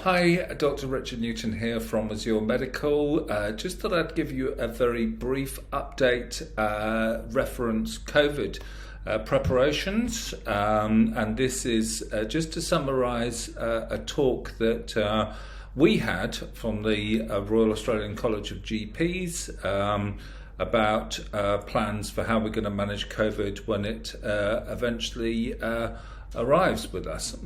Hi, Dr. Richard Newton here from Azure Medical. Just thought I'd give you a very brief update, reference COVID preparations, and this is just to summarise a talk that we had from the Royal Australian College of GPs about plans for how we're going to manage COVID when it eventually arrives with us.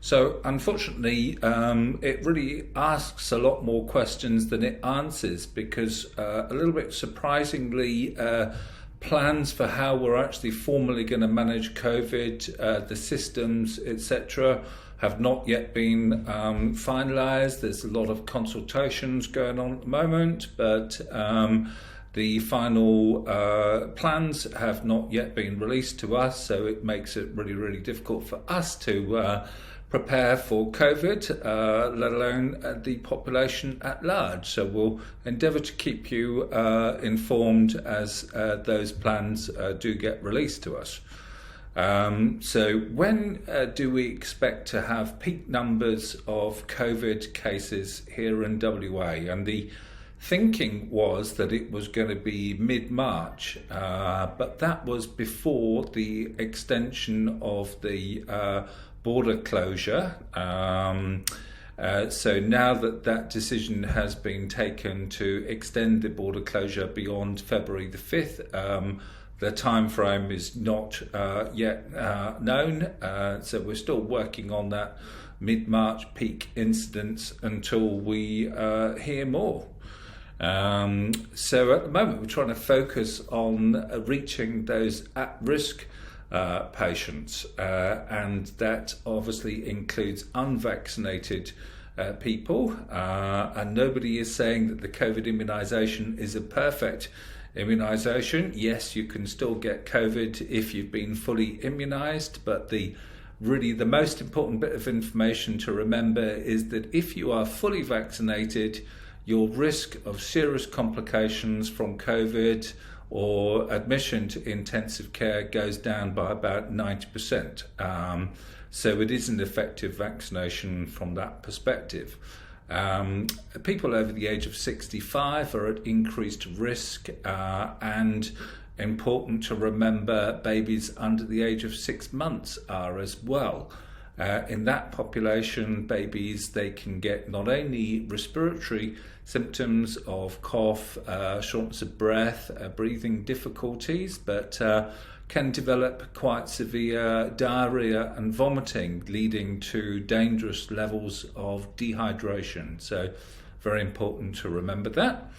So unfortunately, it really asks a lot more questions than it answers, because a little bit surprisingly, plans for how we're actually formally going to manage COVID, the systems, etc., have not yet been finalised. There's a lot of consultations going on at the moment, but the final plans have not yet been released to us, so it makes it really, really difficult for us to prepare for COVID, let alone the population at large. So we'll endeavour to keep you informed as those plans do get released to us. So when do we expect to have peak numbers of COVID cases here in WA? And the thinking was that it was going to be mid-March, but that was before the extension of the border closure. So now that decision has been taken to extend the border closure beyond February the 5th, the time frame is not yet known, so we're still working on that mid-March peak incidence until we hear more. So at the moment we're trying to focus on reaching those at-risk patients, and that obviously includes unvaccinated people, and nobody is saying that the COVID immunisation is a perfect immunisation. Yes, you can still get COVID if you've been fully immunised, but the most important bit of information to remember is that if you are fully vaccinated, your risk of serious complications from COVID or admission to intensive care goes down by about 90%. So it is an effective vaccination from that perspective. People over the age of 65 are at increased risk, and important to remember, babies under the age of 6 months are as well. In that population, babies, they can get not only respiratory symptoms of cough, shortness of breath, breathing difficulties, but can develop quite severe diarrhea and vomiting, leading to dangerous levels of dehydration. So very important to remember that.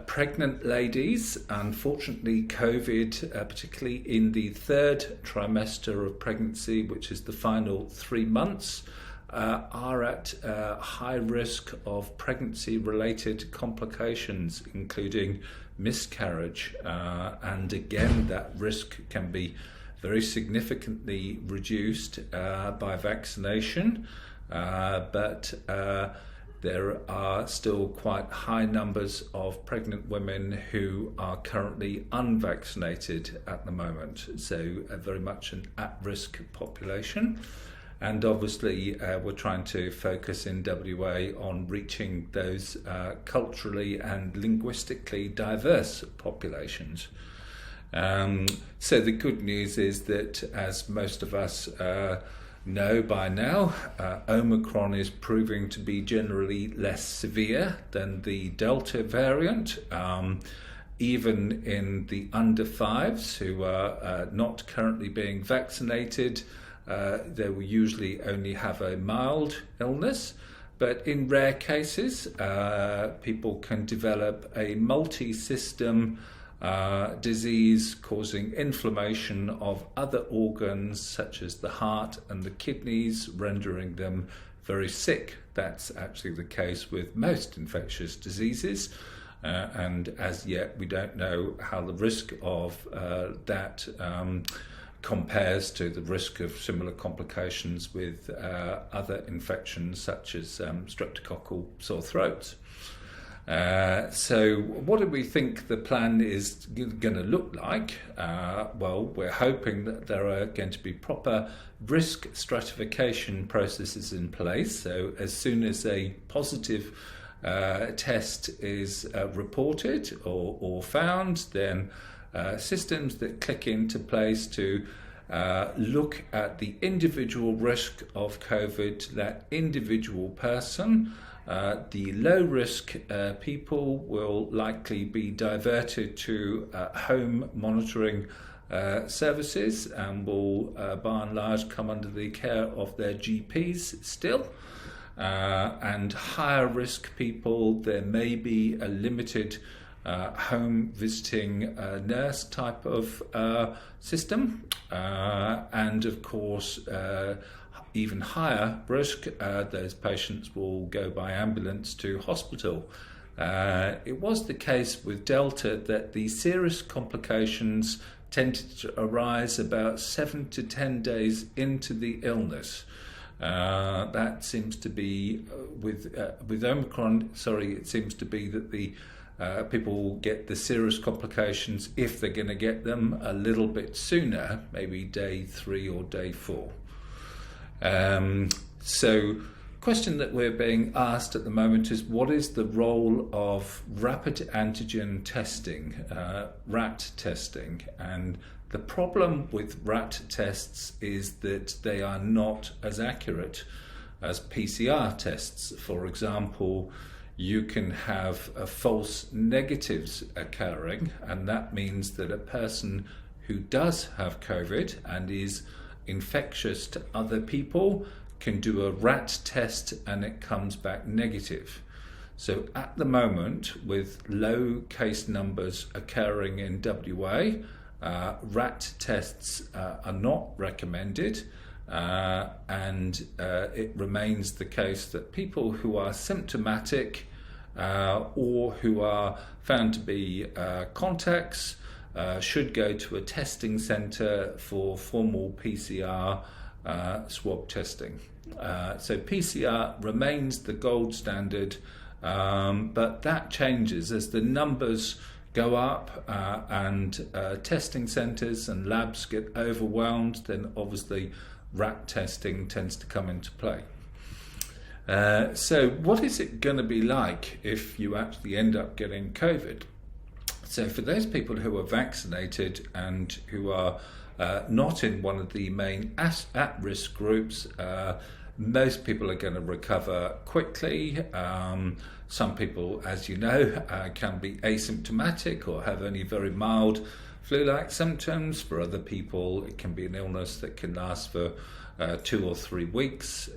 Pregnant ladies, unfortunately, COVID, particularly in the third trimester of pregnancy, which is the final 3 months, are at high risk of pregnancy-related complications, including miscarriage. And again, that risk can be very significantly reduced by vaccination, but there are still quite high numbers of pregnant women who are currently unvaccinated at the moment, so very much an at-risk population. And obviously we're trying to focus in WA on reaching those culturally and linguistically diverse populations. So the good news is that, as most of us know by now, Omicron is proving to be generally less severe than the Delta variant. Even in the under 5s who are not currently being vaccinated, they will usually only have a mild illness, but in rare cases, people can develop a multi-system disease causing inflammation of other organs such as the heart and the kidneys, rendering them very sick. That's actually the case with most infectious diseases, and as yet we don't know how the risk of that compares to the risk of similar complications with other infections such as streptococcal sore throats. So what do we think the plan is going to look like? Well, we're hoping that there are going to be proper risk stratification processes in place. So as soon as a positive test is reported or found, then systems that click into place to look at the individual risk of COVID, that individual person. The low-risk people will likely be diverted to home monitoring services and will, by and large, come under the care of their GPs still. And higher-risk people, there may be a limited home visiting nurse type of system. And, of course, even higher risk, those patients will go by ambulance to hospital. It was the case with Delta that the serious complications tended to arise about 7 to 10 days into the illness. That seems to be, with Omicron, it seems to be that the people get the serious complications, if they're going to get them, a little bit sooner, maybe day 3 or day 4. So question that we're being asked at the moment is, what is the role of rapid antigen testing, RAT testing? And the problem with RAT tests is that they are not as accurate as PCR tests. For example, you can have false negatives occurring, and that means that a person who does have COVID and is infectious to other people can do a RAT test and it comes back negative. So at the moment, with low case numbers occurring in WA, RAT tests are not recommended, and it remains the case that people who are symptomatic or who are found to be contacts should go to a testing centre for formal PCR swab testing. So PCR remains the gold standard, but that changes as the numbers go up and testing centres and labs get overwhelmed. Then obviously RAT testing tends to come into play. So what is it going to be like if you actually end up getting COVID? So for those people who are vaccinated and who are not in one of the main at-risk groups, most people are going to recover quickly. Some people, as you know, can be asymptomatic or have only very mild flu-like symptoms. For other people, it can be an illness that can last for 2 or 3 weeks.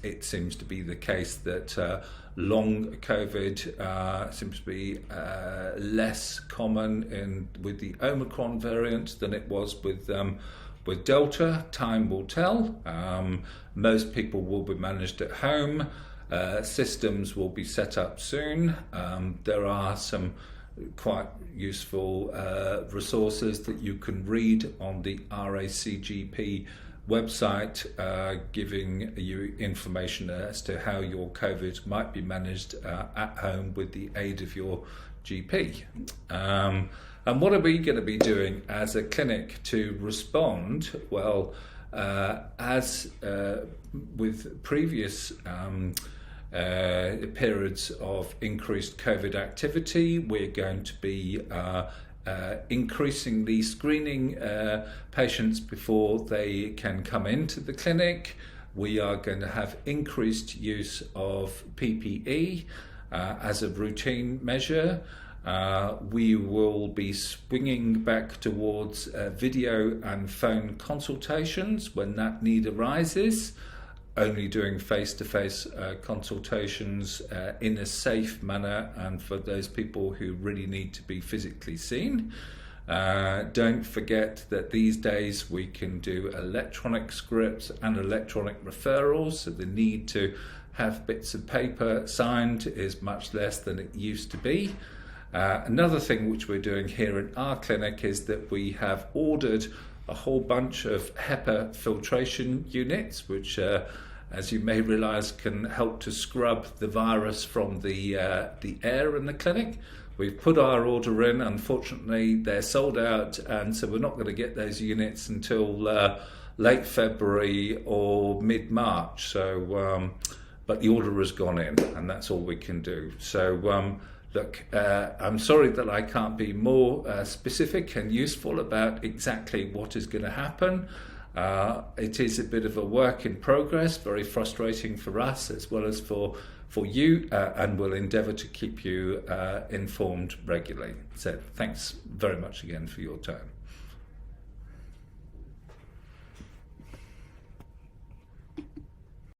It seems to be the case that long COVID seems to be less common with the Omicron variant than it was with Delta. Time will tell. Most people will be managed at home. Systems will be set up soon. There are some quite useful resources that you can read on the RACGP website, giving you information as to how your COVID might be managed at home with the aid of your GP. And what are we going to be doing as a clinic to respond? Well, as with previous periods of increased COVID activity, we're going to be increasingly screening patients before they can come into the clinic. We are going to have increased use of PPE as a routine measure. We will be swinging back towards video and phone consultations when that need arises, only doing face-to-face consultations in a safe manner and for those people who really need to be physically seen. Don't forget that these days we can do electronic scripts and electronic referrals, so the need to have bits of paper signed is much less than it used to be. Another thing which we're doing here in our clinic is that we have ordered a whole bunch of HEPA filtration units, which as you may realise, can help to scrub the virus from the air in the clinic. We've put our order in. Unfortunately, they're sold out, and so we're not going to get those units until late February or mid-March. So, but the order has gone in, and that's all we can do. So, look, I'm sorry that I can't be more specific and useful about exactly what is going to happen. It is a bit of a work in progress, very frustrating for us as well as for you, and we'll endeavour to keep you informed regularly. So thanks very much again for your time.